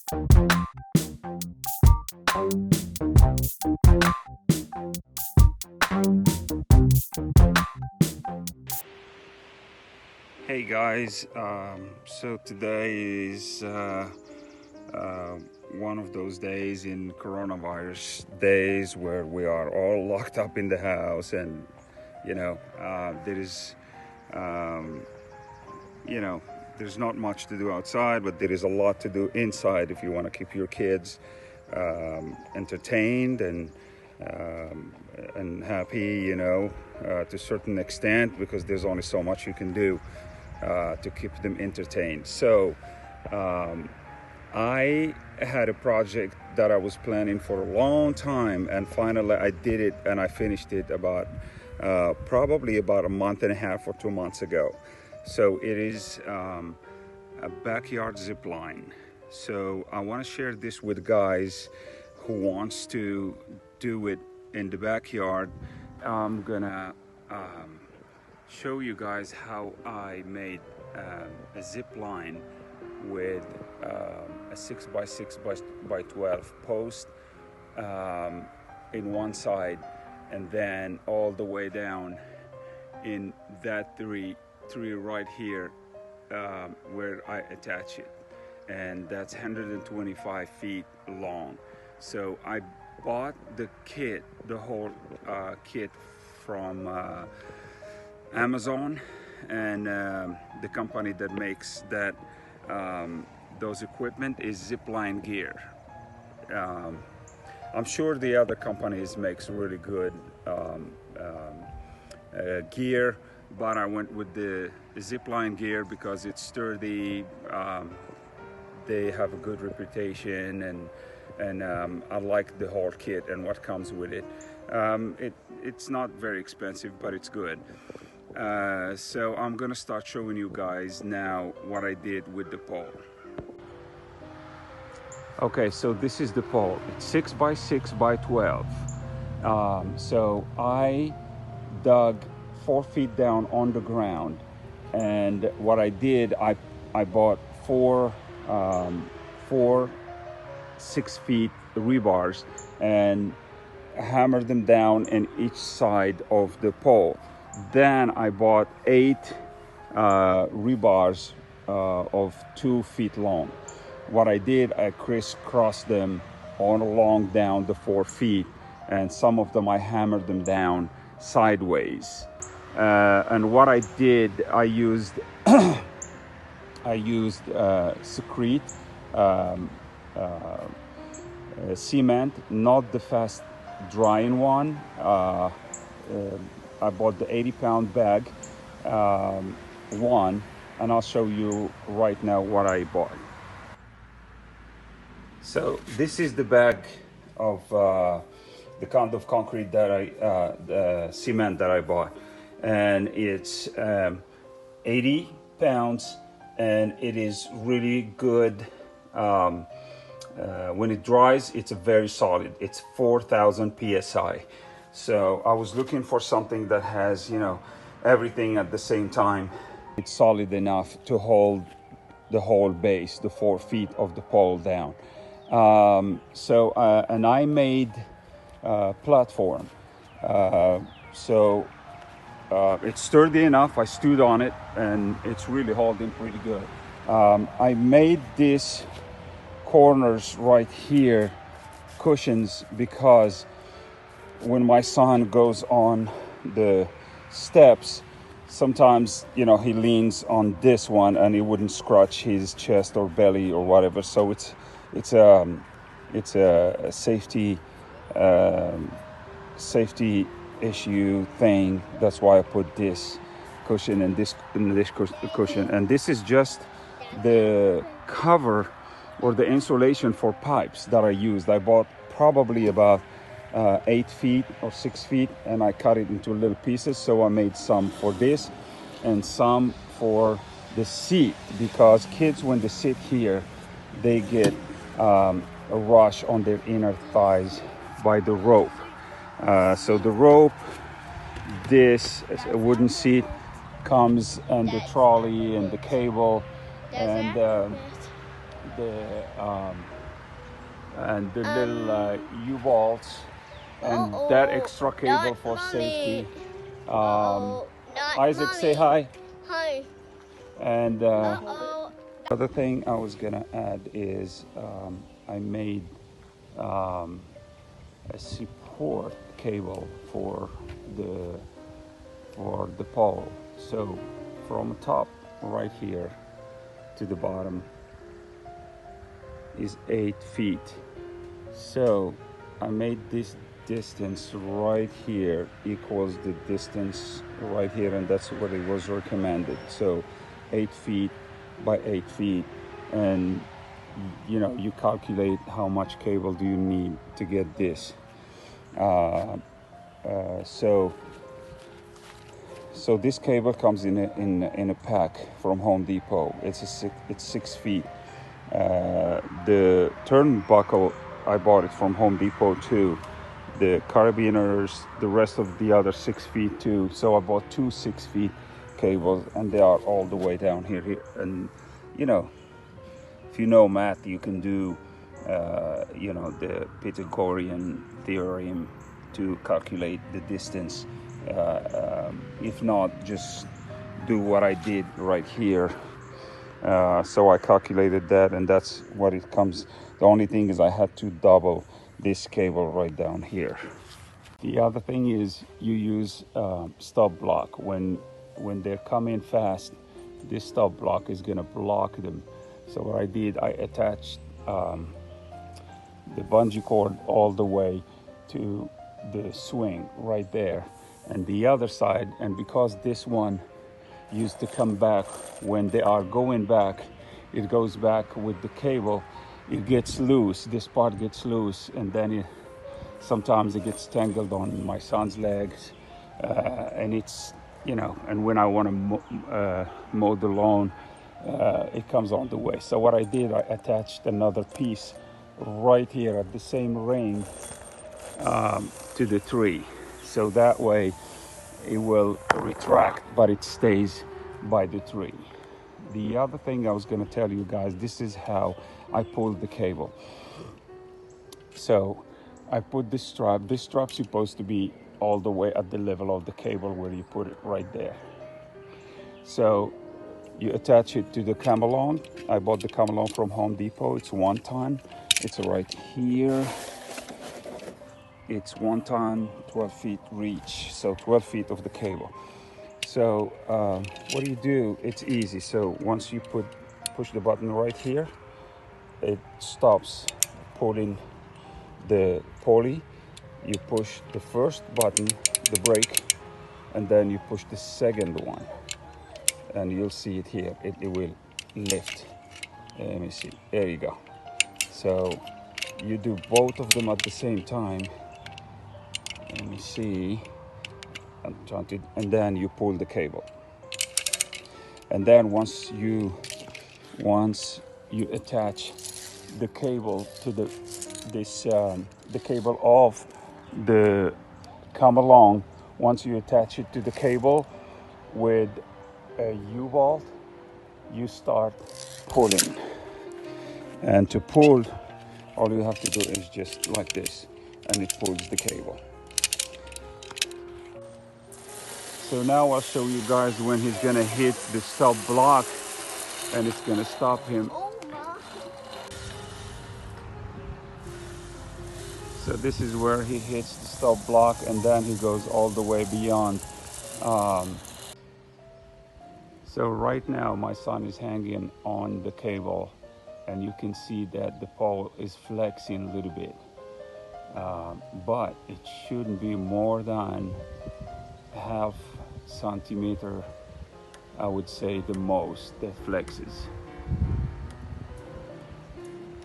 Hey guys, so today is one of those days in coronavirus days where we are all locked up in the house, and there is um, you know there's not much to do outside, but there is a lot to do inside if you want to keep your kids entertained and happy, to a certain extent, because there's only so much you can do to keep them entertained. So I had a project that I was planning for a long time, and finally I did it, and I finished it about probably about a month and a half or 2 months ago. So it is a backyard zip line. So I want to share this with guys who wants to do it in the backyard. I'm gonna show you guys how I made a zip line with a 6x6x12 post in one side, and then all the way down in that tree right here where I attach it, and that's 125 feet long. So I bought the whole kit from Amazon, and the company that makes those equipment is Zipline Gear. I'm sure the other companies makes really good gear, but I went with the Zipline Gear because it's sturdy. They have a good reputation, and I like the whole kit and what comes with it. It's not very expensive, but it's good. So I'm gonna start showing you guys now what I did with the pole. Okay, so this is the pole. It's 6x6x12. So I dug 4 feet down on the ground, and what I did, I bought four 6 feet rebars and hammered them down in each side of the pole. Then I bought 8 rebars of 2 feet long. What I did, I crisscrossed them all along down the 4 feet, and some of them I hammered them down sideways. And what I did, I used secrete cement, not the fast drying one. I bought the 80-pound bag one, and I'll show you right now what I bought. So this is the bag of the kind of concrete that the cement that I bought, and it's 80 pounds, and it is really good. When it dries, it's very solid. It's 4,000 psi. So I was looking for something that has, everything at the same time. It's solid enough to hold the whole base, the 4 feet of the pole down. And I made a platform. It's sturdy enough. I stood on it, and it's really holding pretty good. I made these corners right here cushions because when my son goes on the steps, sometimes he leans on this one and it wouldn't scratch his chest or belly or whatever. So it's a safety issue thing. That's why I put this cushion and this cushion, and this is just the cover or the insulation for pipes that I used. I bought probably about 8 feet or 6 feet, and I cut it into little pieces. So I made some for this and some for the seat, because kids, when they sit here, they get a rush on their inner thighs by the rope. So the rope, this is a wooden seat, comes and the trolley and the cable, and the little U-bolts and that extra cable for safety. Isaac, say hi. Hi. And other thing I was gonna add is I made a support cable for the pole. So from the top right here to the bottom is 8 feet. So I made this distance right here equals the distance right here, and that's what it was recommended. So 8 feet by 8 feet, and you know, you calculate how much cable do you need to get this. So this cable comes in a pack from Home Depot. It's 6 feet. The turnbuckle, I bought it from Home Depot too. The carabiners, the rest of the other 6 feet too. So I bought 2 6 feet cables, and they are all the way down here. And you know, if you know math, you can do you know, the Pythagorean theorem to calculate the distance. If not, just do what I did right here. So I calculated that, and that's what it comes. The only thing is I had to double this cable right down here. The other thing is you use stub block. When they're coming fast, this stub block is gonna block them. So what I did, I attached the bungee cord all the way to the swing right there, and the other side. And because this one used to come back when they are going back, it goes back with the cable, it gets loose, this part gets loose, and then sometimes it gets tangled on my son's legs, and it's, you know, and when I want to mow the lawn, it comes on the way. So what I did, I attached another piece right here at the same ring to the tree, so that way it will retract, but it stays by the tree. The other thing I was going to tell you guys, this is how I pulled the cable. So I put this strap's supposed to be all the way at the level of the cable where you put it right there. So you attach it to the camelon. I bought the camelon from Home Depot. It's 1 ton. It's right here. It's 1 ton, 12 feet reach, so 12 feet of the cable. So what do you do? It's easy. So once you push the button right here, it stops pulling the pulley. You push the first button, the brake, and then you push the second one, and you'll see it here. It will lift. Let me see. There you go. So you do both of them at the same time. Let me see. I'm trying to, and then you pull the cable. And then once you attach the cable to the cable of the come along, once you attach it to the cable with a U-bolt, you start pulling. And to pull, all you have to do is just like this, and it pulls the cable. So now I'll show you guys when he's gonna hit the stub block, and it's gonna stop him. So this is where he hits the stub block, and then he goes all the way beyond. So right now my son is hanging on the cable, and you can see that the pole is flexing a little bit, but it shouldn't be more than ½ centimeter, I would say, the most, that flexes.